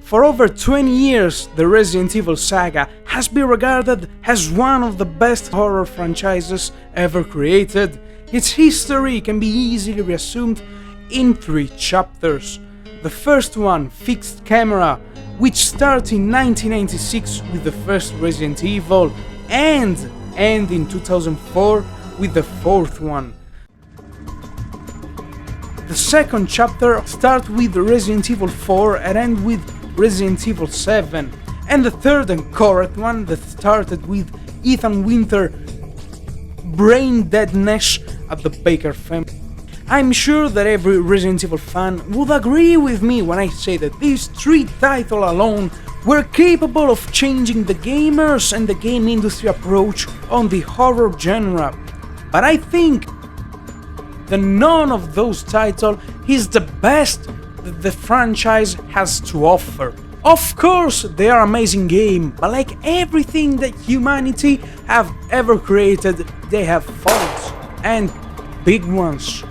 For over 20 years, the Resident Evil saga has been regarded as one of the best horror franchises ever created. Its history can be easily resumed in 3 chapters. The first one, Fixed Camera, which started in 1996 with the first Resident Evil and ended in 2004 with the 4th one. The second chapter starts with Resident Evil 4 and ends with Resident Evil 7, and the third and correct one that started with Ethan Winter brain deadness at the Baker family. I'm sure that every Resident Evil fan would agree with me when I say that these 3 titles alone were capable of changing the gamers and the game industry approach on the horror genre. But I think that none of those titles is the best that the franchise has to offer. Of course, they are amazing games, but like everything that humanity have ever created, they have faults, and big ones.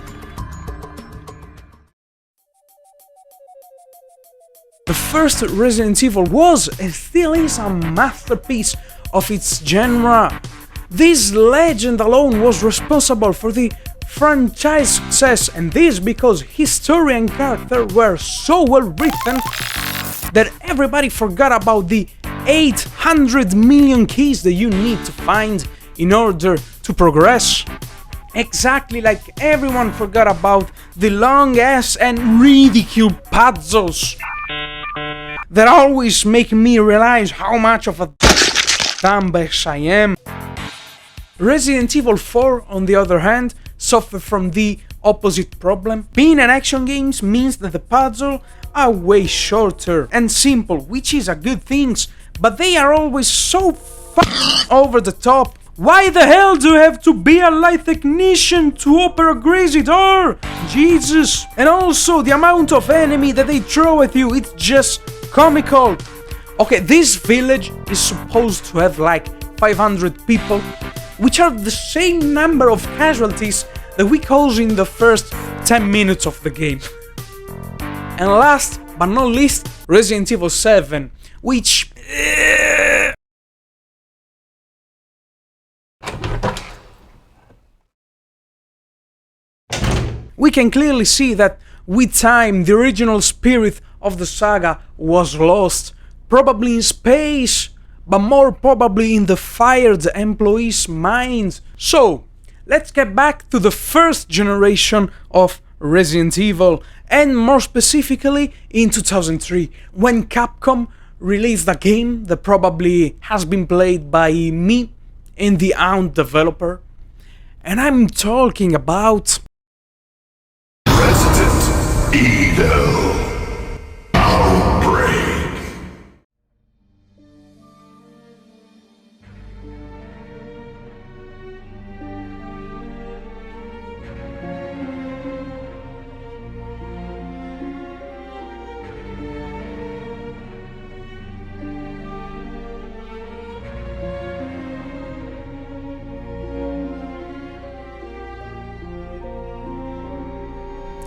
The first Resident Evil was and still is a masterpiece of its genre. This legend alone was responsible for the franchise success, and this because his story and character were so well written that everybody forgot about the 800 million keys that you need to find in order to progress. Exactly like everyone forgot about the long ass and ridiculous puzzles that always make me realize how much of a dumbass I am. Resident Evil 4, on the other hand, suffer from the opposite problem. Being an action game means that the puzzles are way shorter and simple, which is a good thing, but they are always so over the top. Why the hell do you have to be a light technician to open a crazy door? Jesus! And also the amount of enemy that they throw at you, it's just comical. Okay, this village is supposed to have like 500 people, which are the same number of casualties that we caused in the first 10 minutes of the game. And last but not least, Resident Evil 7, which... we can clearly see that with time the original spirit of the saga was lost, probably in space, but more probably in the fired employees' minds. So, let's get back to the first generation of Resident Evil, and more specifically in 2003, when Capcom released a game that probably has been played by me and the Aunt developer. And I'm talking about Resident Evil Outbreak.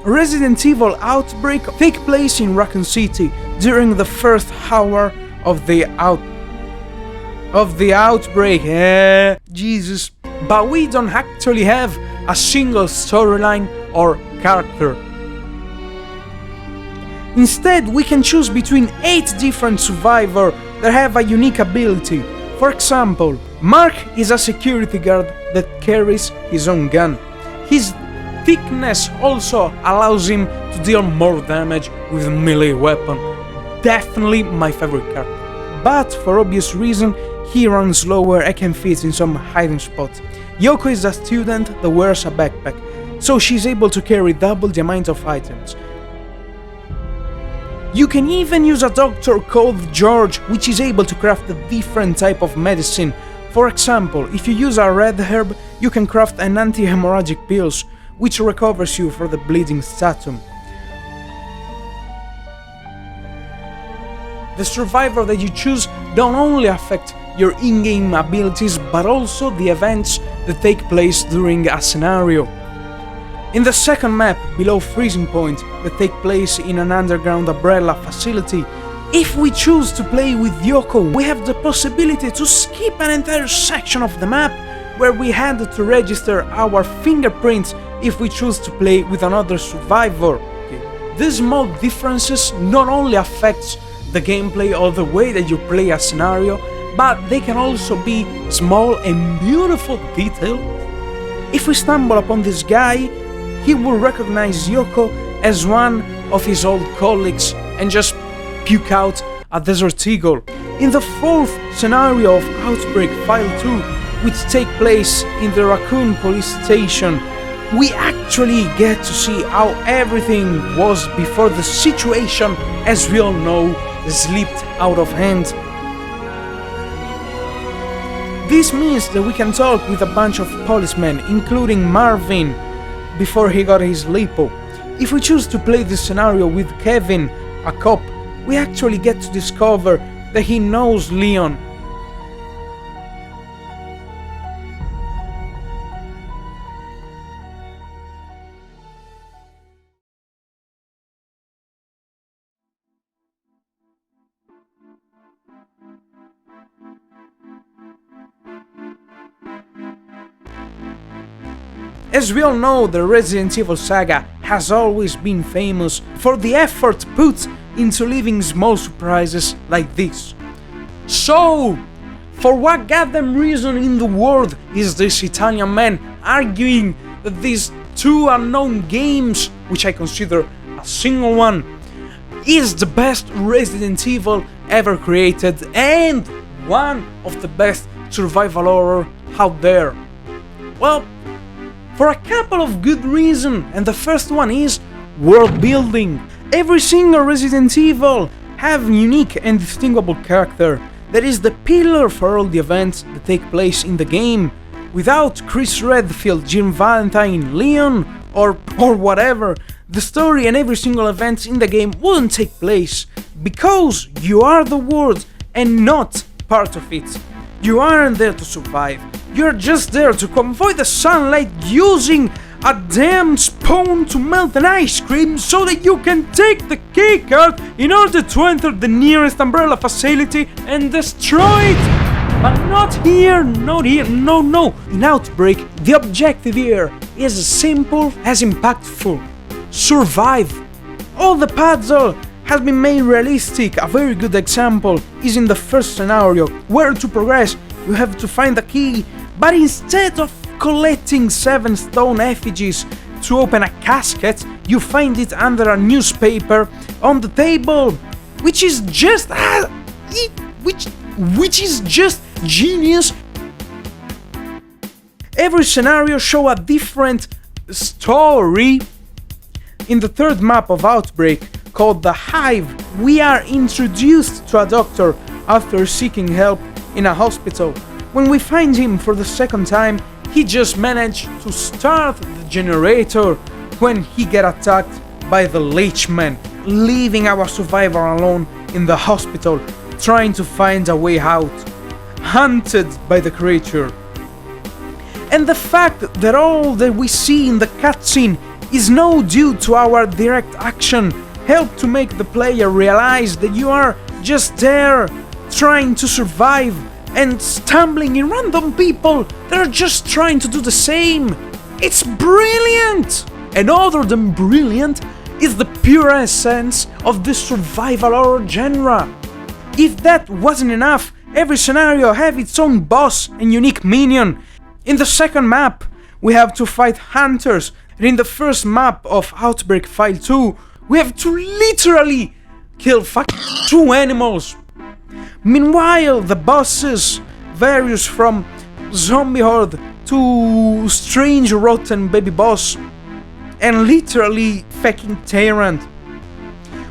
Resident Evil Outbreak take place in Raccoon City during the first hour of the outbreak. Jesus. But we don't actually have a single storyline or character. Instead, we can choose between 8 different survivors that have a unique ability. For example, Mark is a security guard that carries his own gun. His thickness also allows him to deal more damage with a melee weapon. Definitely my favorite character. But for obvious reason, he runs slower and can fit in some hiding spots. Yoko is a student that wears a backpack, so she's able to carry double the amount of items. You can even use a doctor called George, which is able to craft a different type of medicine. For example, if you use a red herb, you can craft an anti-hemorrhagic pills, which recovers you for the bleeding statum. The survivor that you choose don't only affect your in-game abilities, but also the events that take place during a scenario. In the second map, below Freezing Point, that take place in an underground umbrella facility, If we choose to play with Yoko, we have the possibility to skip an entire section of the map where we had to register our fingerprints if we choose to play with another survivor. These small differences not only affect the gameplay or the way that you play a scenario, but they can also be small and beautiful details. If we stumble upon this guy, he will recognize Yoko as one of his old colleagues and just puke out a desert eagle. In the fourth scenario of Outbreak File 2, which takes place in the Raccoon police station, we actually get to see how everything was before the situation, as we all know, slipped out of hand. This means that we can talk with a bunch of policemen, including Marvin, before he got his lipo. If we choose to play this scenario with Kevin, a cop, we actually get to discover that he knows Leon. As we all know, the Resident Evil saga has always been famous for the effort put into leaving small surprises like this. So, for what goddamn reason in the world is this Italian man arguing that these two unknown games, which I consider a single one, is the best Resident Evil ever created and one of the best survival horror out there? Well, for a couple of good reasons, and the first one is world building. Every single Resident Evil have unique and distinguishable character that is the pillar for all the events that take place in the game. Without Chris Redfield, Jim Valentine, Leon, or whatever, the story and every single event in the game wouldn't take place, because you are the world and not part of it. You aren't there to survive. You're just there to convoy the sunlight using a damn spoon to melt an ice cream so that you can take the keycard in order to enter the nearest umbrella facility and destroy it. But not here, not here, no. In Outbreak, the objective here is as simple as impactful. Survive. All the puzzle has been made realistic. A very good example is in the first scenario, where to progress you have to find a key, but instead of collecting 7 stone effigies to open a casket, you find it under a newspaper on the table, which is just which is just genius. Every scenario show a different story. In the third map of Outbreak, called the Hive, we are introduced to a doctor after seeking help in a hospital. When we find him for the second time, he just managed to start the generator when he get attacked by the Leechman, leaving our survivor alone in the hospital, trying to find a way out, hunted by the creature. And the fact that all that we see in the cutscene is no due to our direct action help to make the player realize that you are just there trying to survive and stumbling in random people that are just trying to do the same. It's brilliant! And other than brilliant is the pure essence of the survival horror genre. If that wasn't enough, every scenario have its own boss and unique minion. In the second map, we have to fight hunters, and in the first map of Outbreak File 2, we have to literally kill 2 animals. Meanwhile, the bosses varies from zombie horde to strange rotten baby boss and literally fucking tyrant.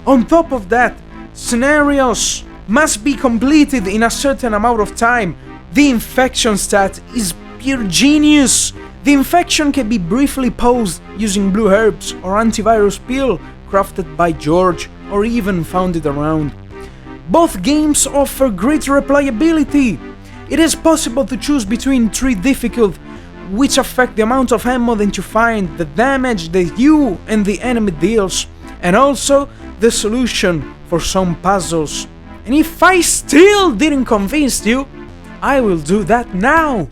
On top of that, scenarios must be completed in a certain amount of time. The infection stat is pure genius. The infection can be briefly paused using blue herbs or antivirus pill crafted by George or even founded around. Both games offer great replayability. It is possible to choose between 3 difficult, which affect the amount of ammo that you find, the damage that you and the enemy deals, and also the solution for some puzzles. And if I still didn't convince you, I will do that now.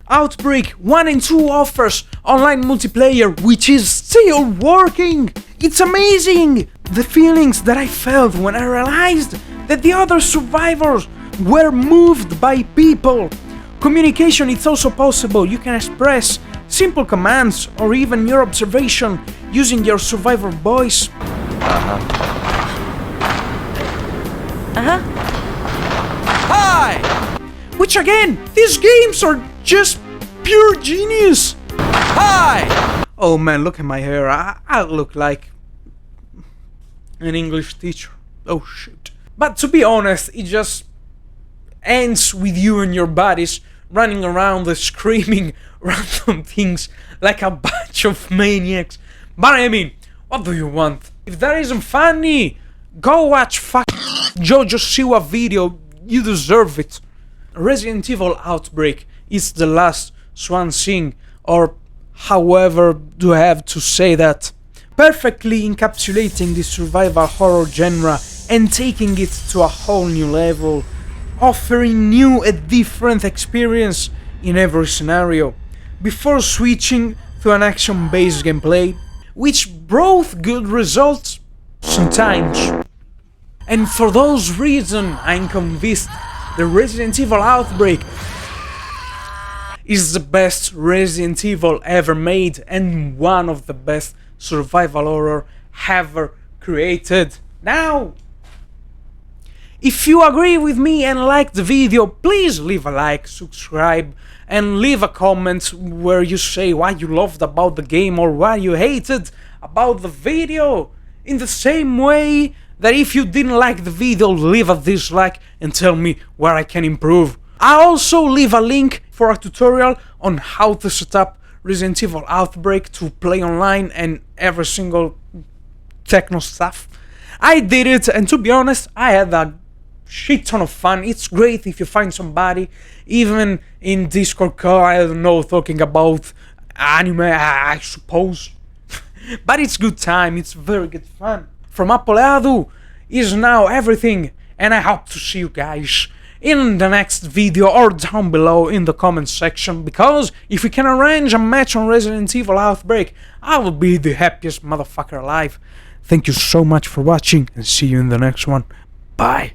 Outbreak 1 and 2 offers online multiplayer, which is still working. It's amazing! The feelings that I felt when I realized that the other survivors were moved by people. Communication is also possible. You can express simple commands or even your observation using your survivor voice. Hi! Which again, these games are just pure genius! Hi! Oh man, look at my hair. I look like an English teacher. Oh shoot. But to be honest, it just ends with you and your buddies running around and screaming random things like a bunch of maniacs. But I mean, what do you want? If that isn't funny, go watch Jojo Siwa video. You deserve it. Resident Evil Outbreak is the last swan song, or however do I have to say that, perfectly encapsulating the survival horror genre and taking it to a whole new level, offering new and different experience in every scenario, before switching to an action-based gameplay, which brought good results sometimes. And for those reasons, I'm convinced the Resident Evil Outbreak is the best Resident Evil ever made and one of the best survival horror ever created. Now, if you agree with me and like the video, please leave a like, subscribe, and leave a comment where you say what you loved about the game or what you hated about the video. In the same way that if you didn't like the video, leave a dislike and tell me where I can improve. I also leave a link for a tutorial on how to set up Resident Evil Outbreak to play online and every single techno stuff. I did it, and to be honest, I had a shit ton of fun. It's great if you find somebody, even in Discord call, I don't know, talking about anime, I suppose. But it's good time, it's very good fun. From Apoleado is now everything, and I hope to see you guys in the next video or down below in the comment section, because if we can arrange a match on Resident Evil Outbreak, I will be the happiest motherfucker alive. Thank you so much for watching, and see you in the next one. Bye.